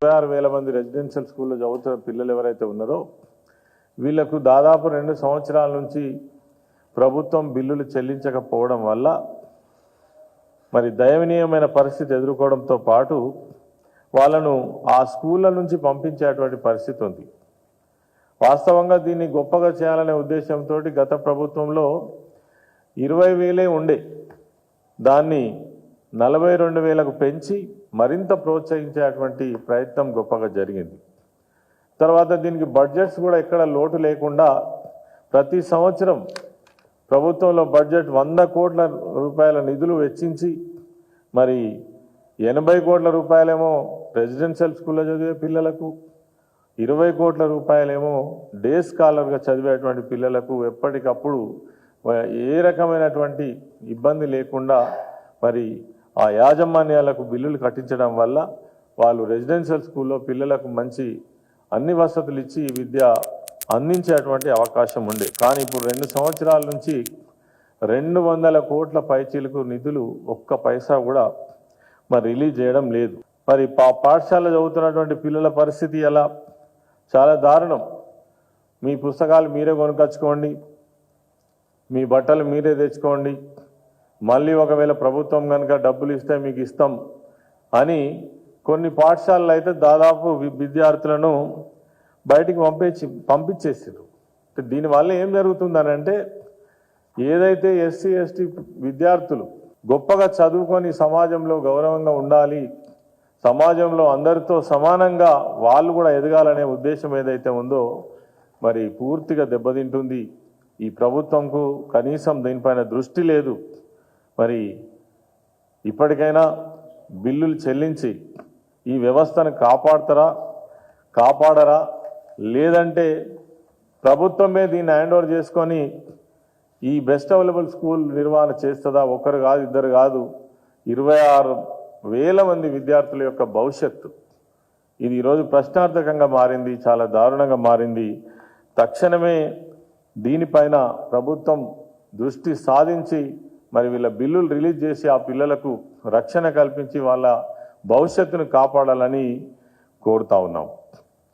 26,000 మంది రెసిడెన్షియల్ స్కూల్లో చదువుతున్న పిల్లలు ఎవరైతే ఉన్నారో వీళ్లకు దాదాపు 2 సంవత్సరాల నుంచి ప్రభుత్వం బిల్లులు చెల్లించకపోవడం వల్ల మరి దయనీయమైన పరిస్థితి ఎదుర్కోవడంతో పాటు వాళ్ళను ఆ స్కూళ్ళ నుంచి పంపించేటువంటి పరిస్థితి ఉంది. వాస్తవంగా దీన్ని గొప్పగా చేయాలనే ఉద్దేశంతో గత ప్రభుత్వంలో 20,000 ఉండే దాన్ని 42,000కు పెంచి మరింత ప్రోత్సహించేటువంటి ప్రయత్నం గొప్పగా జరిగింది. తర్వాత దీనికి బడ్జెట్స్ కూడా ఎక్కడ లోటు లేకుండా ప్రతి సంవత్సరం ప్రభుత్వంలో బడ్జెట్ 100 కోట్ల రూపాయల నిధులు వెచ్చించి మరి 80 కోట్ల రూపాయలేమో రెసిడెన్షియల్ స్కూల్లో చదివే పిల్లలకు, 20 కోట్ల రూపాయలేమో డే స్కాలర్గా చదివేటువంటి పిల్లలకు ఎప్పటికప్పుడు ఏ రకమైనటువంటి ఇబ్బంది లేకుండా మరి ఆ యాజమాన్యాలకు బిల్లులు కట్టించడం వల్ల వాళ్ళు రెసిడెన్షియల్ స్కూల్లో పిల్లలకు మంచి అన్ని వసతులు ఇచ్చి విద్య అందించేటువంటి అవకాశం ఉండే. కానీ ఇప్పుడు 2 సంవత్సరాల నుంచి 200 కోట్ల పైచీలకు నిధులు ఒక్క పైసా కూడా మరి రిలీజ్ చేయడం లేదు. మరి పాఠశాల చదువుతున్నటువంటి పిల్లల పరిస్థితి ఎలా? చాలా దారుణం. మీ పుస్తకాలు మీరే కొనుకొచ్చుకోండి, మీ బట్టలు మీరే తెచ్చుకోండి, మళ్ళీ ఒకవేళ ప్రభుత్వం కనుక డబ్బులు ఇస్తే మీకు ఇస్తాం అని కొన్ని పాఠశాలలు అయితే దాదాపు విద్యార్థులను బయటికి పంపించేసారు. దీనివల్ల ఏం జరుగుతుందనంటే ఏదైతే ఎస్సీ ఎస్టీ విద్యార్థులు గొప్పగా చదువుకొని సమాజంలో గౌరవంగా ఉండాలి, సమాజంలో అందరితో సమానంగా వాళ్ళు కూడా ఎదగాలనే ఉద్దేశం ఏదైతే ఉందో మరి పూర్తిగా దెబ్బతింటుంది. ఈ ప్రభుత్వంకు కనీసం దీనిపైన దృష్టి లేదు. మరి ఇప్పటికైనా బిల్లులు చెల్లించి ఈ వ్యవస్థను కాపాడరా లేదంటే ప్రభుత్వమే దీన్ని హ్యాండ్ ఓవర్ చేసుకొని ఈ బెస్ట్ అవైలబుల్ స్కూల్ నిర్వహణ చేస్తుందా? ఒకరు కాదు, ఇద్దరు కాదు, 26,000 మంది విద్యార్థుల యొక్క భవిష్యత్తు ఇది ఈరోజు ప్రశ్నార్థకంగా మారింది, చాలా దారుణంగా మారింది. తక్షణమే దీనిపైన ప్రభుత్వం దృష్టి సాధించి మరి వీళ్ళ బిల్లులు రిలీజ్ చేసి ఆ పిల్లలకు రక్షణ కల్పించి వాళ్ళ భవిష్యత్తును కాపాడాలని కోరుతా ఉన్నాం.